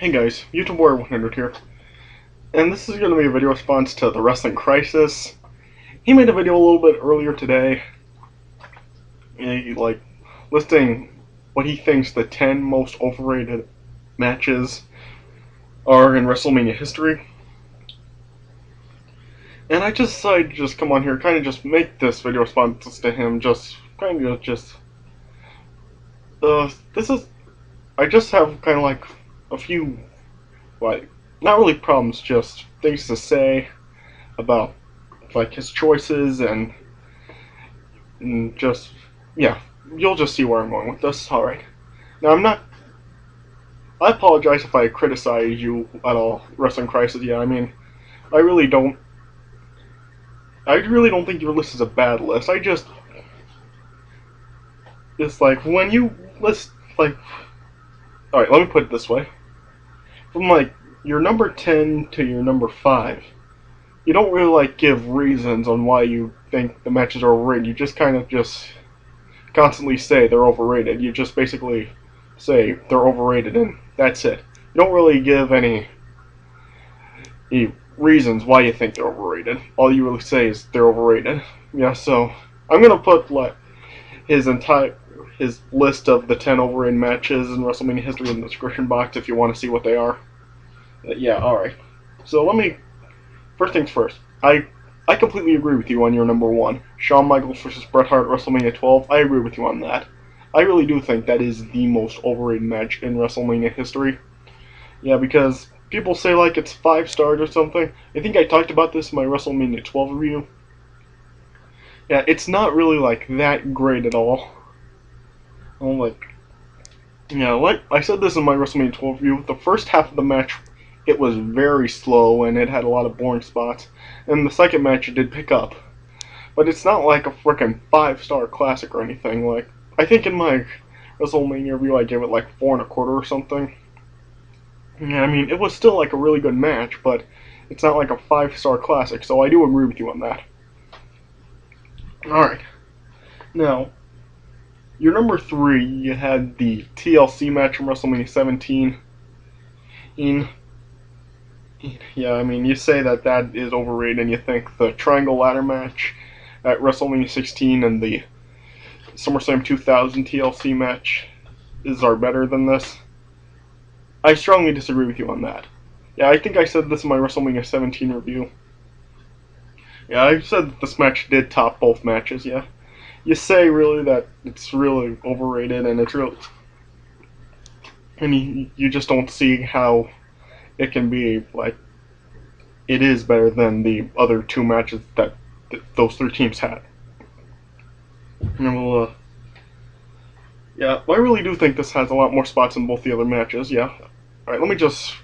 Hey guys, YouTube Warrior 100 here, and this is going to be a video response to The Wrestling Crisis. He made a video a little bit earlier today, listing what he thinks the 10 most overrated matches are in WrestleMania history. And I just decided to just come on here, kind of just make this video response to him, I just have kind of like a few, not really problems, just things to say about, his choices and just, yeah, you'll just see where I'm going with this. Alright. Now, I apologize if I criticize you at all, Wrestling Crisis. Yeah, I mean, I really don't think your list is a bad list. It's like, when you list, alright, let me put it this way. From, your number 10 to your number 5, you don't really, give reasons on why you think the matches are overrated. You just kind of constantly say they're overrated. You just basically say they're overrated, and that's it. You don't really give any reasons why you think they're overrated. All you really say is they're overrated. Yeah, so I'm gonna put his list of the 10 overrated matches in WrestleMania history in the description box if you want to see what they are. Yeah, alright. So first things first. I completely agree with you on your number 1. Shawn Michaels versus Bret Hart, WrestleMania 12. I agree with you on that. I really do think that is the most overrated match in WrestleMania history. Yeah, because people say it's 5 stars or something. I think I talked about this in my WrestleMania 12 review. Yeah, it's not really that great at all. I said this in my WrestleMania 12 review, the first half of the match, it was very slow and it had a lot of boring spots. And the second match it did pick up. But it's not like a frickin' 5-star classic or anything. I think in my WrestleMania review I gave it 4 1/4 or something. Yeah, I mean, it was still a really good match, but it's not a 5-star classic, so I do agree with you on that. Alright. Now, your number 3, you had the TLC match from WrestleMania 17. Yeah, I mean, you say that is overrated, and you think the Triangle Ladder match at WrestleMania 16 and the SummerSlam 2000 TLC match are better than this. I strongly disagree with you on that. Yeah, I think I said this in my WrestleMania 17 review. Yeah, I said that this match did top both matches, yeah. You say really that it's really overrated, and you just don't see how it can be it is better than the other 2 matches that those 3 teams had. And yeah, I really do think this has a lot more spots than both the other matches, yeah. Alright, let me just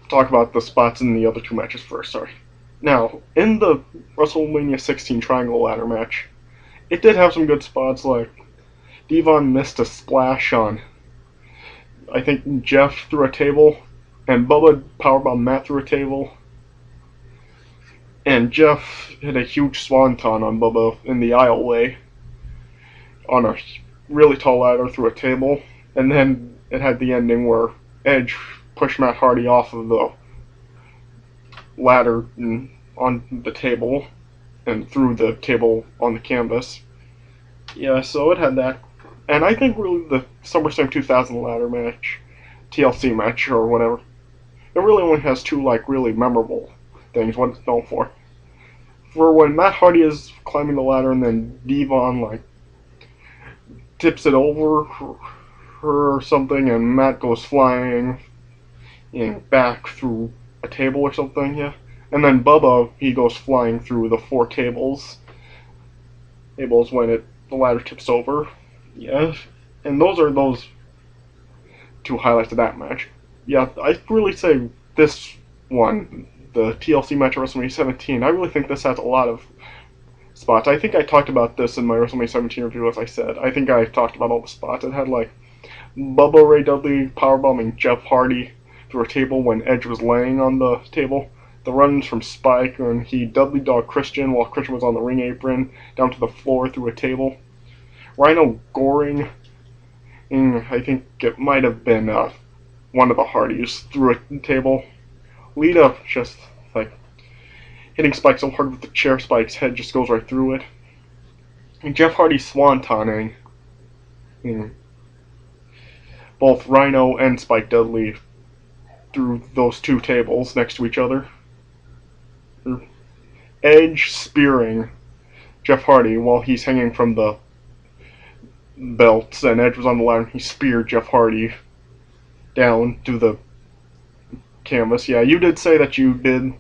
talk about the spots in the other 2 matches first, sorry. Now, in the WrestleMania 16 Triangle Ladder match, it did have some good spots, Devon missed a splash on, I think, Jeff through a table, and Bubba powerbombed Matt through a table, and Jeff hit a huge swanton on Bubba in the aisleway on a really tall ladder through a table, and then it had the ending where Edge pushed Matt Hardy off of the ladder and on the table and through the table on the canvas. Yeah, so it had that. And I think really the SummerSlam 2000 ladder match, TLC match or whatever, it really only has 2 really memorable things, what it's known for. For when Matt Hardy is climbing the ladder and then Devon tips it over her or something, and Matt goes flying back through a table or something, yeah. And then Bubba, he goes flying through the 4 tables when the ladder tips over, yeah. And those are those 2 highlights of that match. Yeah, I really say this one, the TLC match at WrestleMania 17, I really think this has a lot of spots. I think I talked about this in my WrestleMania 17 review, as I said. I think I talked about all the spots. It had Bubba Ray Dudley powerbombing Jeff Hardy through a table when Edge was laying on the table. The runs from Spike when he Dudley dogged Christian while Christian was on the ring apron down to the floor through a table. Rhino goring, I think it might have been one of the Hardys through a table. Lita just like hitting Spike so hard with the chair, Spike's head just goes right through it. And Jeff Hardy swantoning both Rhino and Spike Dudley through those two tables next to each other. Edge spearing Jeff Hardy while he's hanging from the belts, and Edge was on the ladder. He speared Jeff Hardy down to the canvas. Yeah, you did say that you did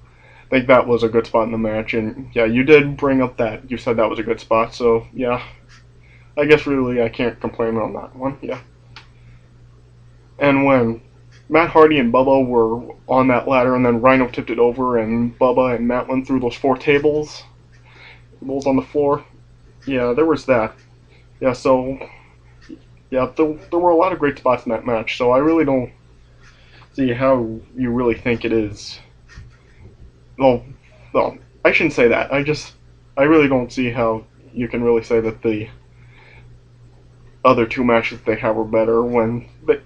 think that was a good spot in the match, and yeah, you did bring up that. You said that was a good spot, so yeah, I guess really I can't complain on that one. Yeah. And when Matt Hardy and Bubba were on that ladder, and then Rhino tipped it over, and Bubba and Matt went through those four tables on the floor. Yeah, there was that. Yeah, so yeah, there were a lot of great spots in that match. So I really don't see how you really think it is. Well, I shouldn't say that. I really don't see how you can really say that the other two matches they have were better when they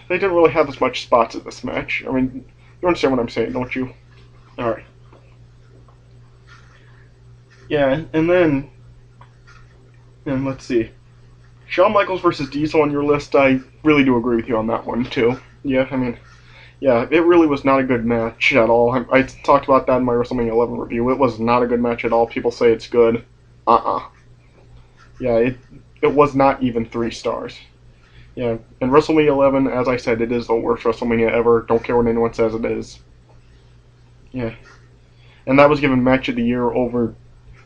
didn't really have as much spots in this match. I mean, you understand what I'm saying, don't you? Alright. Yeah, and let's see. Shawn Michaels versus Diesel on your list, I really do agree with you on that one, too. Yeah, I mean, yeah, it really was not a good match at all. I talked about that in my WrestleMania 11 review. It was not a good match at all. People say it's good. Yeah, it was not even 3 stars. Yeah, and WrestleMania 11, as I said, it is the worst WrestleMania ever. Don't care what anyone says it is. Yeah. And that was given Match of the Year over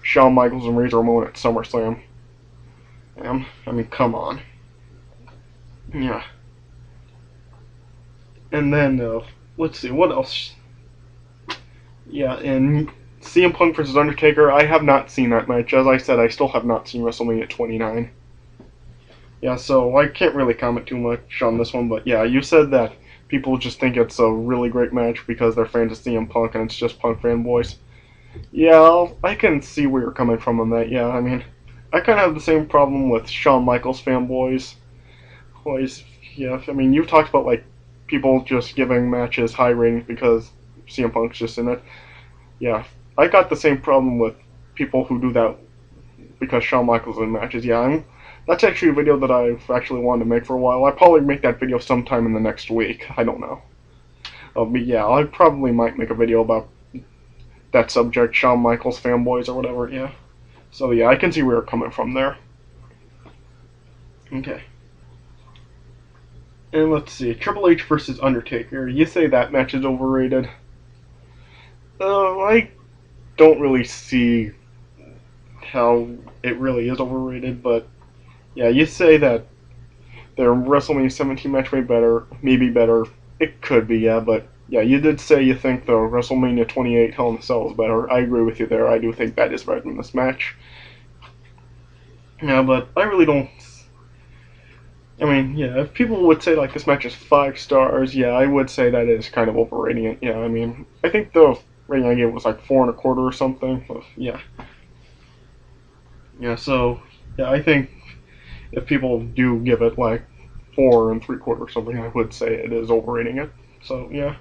Shawn Michaels and Razor Ramon at SummerSlam. I mean, come on. Yeah. And then, let's see, what else? Yeah, and CM Punk versus Undertaker, I have not seen that match. As I said, I still have not seen WrestleMania 29. Yeah, so I can't really comment too much on this one, but yeah, you said that people just think it's a really great match because they're fans of CM Punk and it's just Punk fanboys. Yeah, I can see where you're coming from on that, yeah, I mean, I kind of have the same problem with Shawn Michaels fanboys. Yeah, I mean, you've talked about, like, people just giving matches high ratings because CM Punk's just in it. Yeah, I got the same problem with people who do that because Shawn Michaels in matches. Yeah, that's actually a video that I've actually wanted to make for a while. I'll probably make that video sometime in the next week. I don't know. But yeah, I probably might make a video about that subject, Shawn Michaels fanboys or whatever, yeah. So yeah, I can see where you're coming from there. Okay. And let's see, Triple H versus Undertaker. You say that match is overrated. I don't really see how it really is overrated, but yeah, you say that their WrestleMania 17 match maybe better. It could be, yeah, but yeah, you did say you think the WrestleMania 28 Hell in a Cell is better. I agree with you there. I do think that is better than this match. Yeah, but I really don't. I mean, yeah, if people would say like this match is 5 stars, yeah, I would say that is kind of overrating it. Yeah, I mean, I think the rating I gave was like 4.25 or something. But yeah. Yeah, so yeah, I think if people do give it like 4.75 or something, I would say it is overrating it. So yeah.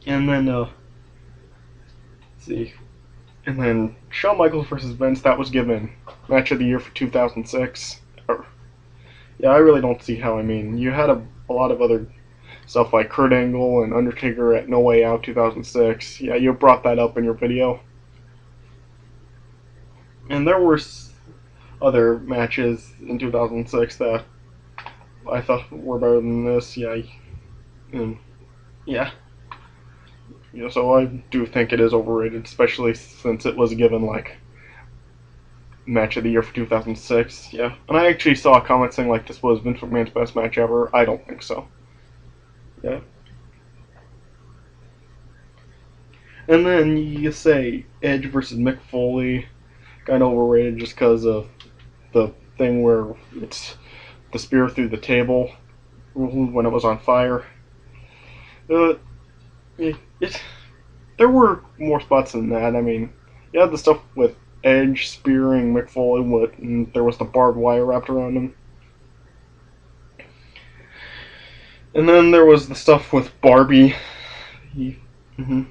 And then let's see. And then Shawn Michaels versus Vince, that was given Match of the Year for 2006. Yeah, I really don't see how. I mean, you had a lot of other stuff like Kurt Angle and Undertaker at No Way Out 2006. Yeah, you brought that up in your video. And there were other matches in 2006 that I thought were better than this. Yeah, and yeah. You know, so I do think it is overrated, especially since it was given like Match of the Year for 2006. Yeah, and I actually saw a comment saying like this was Vince McMahon's best match ever. I don't think so. Yeah. And then you say Edge versus Mick Foley, kind of overrated just because of the thing where it's the spear through the table when it was on fire. There were more spots than that. I mean, you had the stuff with Edge spearing Mick Foley, and there was the barbed wire wrapped around him. And then there was the stuff with Barbie. Mm-hmm.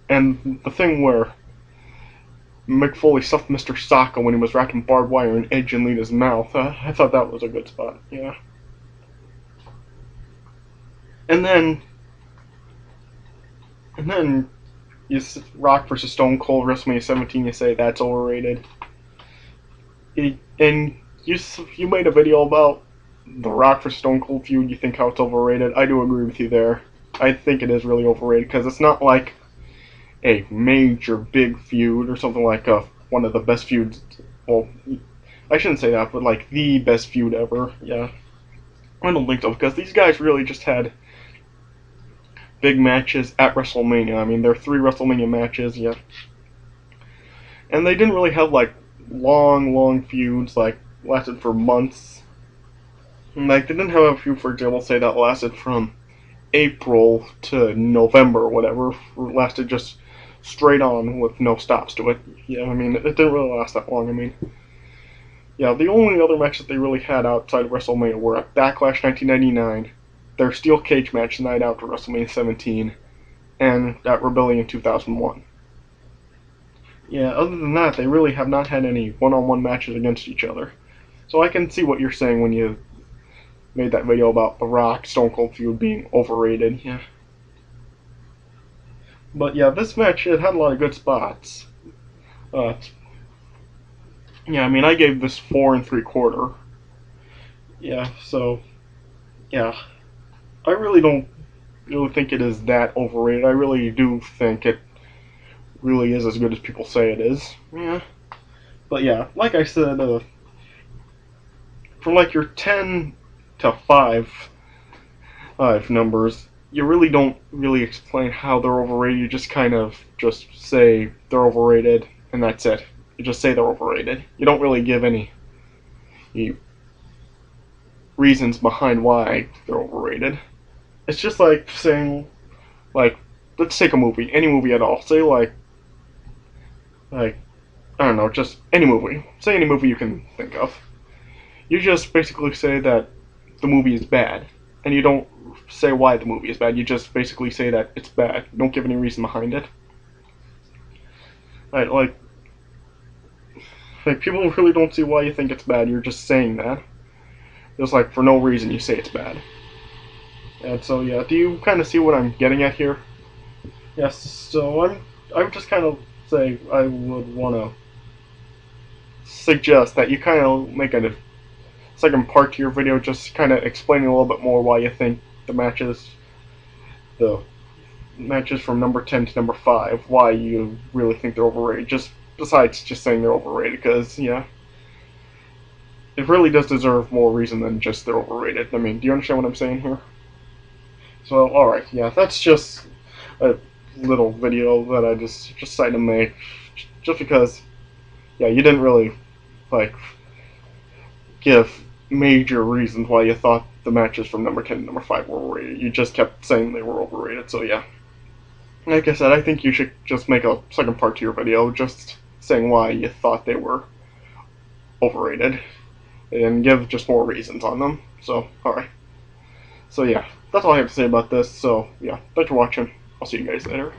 And the thing where Mick Foley stuffed Mr. Socko when he was wrapping barbed wire in Edge and Lita's mouth. I thought that was a good spot, yeah. And then you Rock versus Stone Cold WrestleMania 17. You say that's overrated. And you made a video about the Rock versus Stone Cold feud. You think how it's overrated? I do agree with you there. I think it is really overrated because it's not like a major big feud or something like one of the best feuds. Well, I shouldn't say that, but like the best feud ever. Yeah, I don't think so because these guys really just had big matches at WrestleMania. I mean, there are 3 WrestleMania matches, yeah, and they didn't really have like long feuds like lasted for months. And, like they didn't have a feud, for example, say that lasted from April to November or whatever. Lasted just straight on with no stops to it. Yeah, I mean, it didn't really last that long. I mean, yeah, the only other matches they really had outside of WrestleMania were at Backlash 1999, their Steel Cage match the night after WrestleMania 17, and at Rebellion 2001. Yeah, other than that, they really have not had any one-on-one matches against each other. So I can see what you're saying when you made that video about the Rock Stone Cold feud being overrated. Yeah. But yeah, this match, it had a lot of good spots. Yeah, I mean, I gave this 4 3/4. Yeah, so yeah, I really don't really think it is that overrated. I really do think it really is as good as people say it is. Yeah, but yeah, like I said, from like your 10 to 5 numbers, you really don't really explain how they're overrated. You just kind of just say they're overrated, and that's it. You just say they're overrated. You don't really give any reasons behind why they're overrated. It's just like saying, like, let's take a movie, any movie at all. Say like I don't know, just any movie. Say any movie you can think of. You just basically say that the movie is bad, and you don't say why the movie is bad. You just basically say that it's bad. You don't give any reason behind it. Right, like people really don't see why you think it's bad. You're just saying that. Just like for no reason you say it's bad. And so yeah, do you kind of see what I'm getting at here? Yes. So I would just kind of say I would want to suggest that you kind of make a second part to your video, just kind of explaining a little bit more why you think the matches from number 10 to number 5, why you really think they're overrated. Just besides just saying they're overrated, because yeah, it really does deserve more reason than just they're overrated. I mean, do you understand what I'm saying here? So, alright, yeah, that's just a little video that I just decided to make, just because, yeah, you didn't really, like, give major reasons why you thought the matches from number 10 to number 5 were overrated. You just kept saying they were overrated, so yeah. Like I said, I think you should just make a second part to your video, just saying why you thought they were overrated, and give just more reasons on them. So, alright. So yeah, that's all I have to say about this. So yeah, thanks for watching. I'll see you guys later.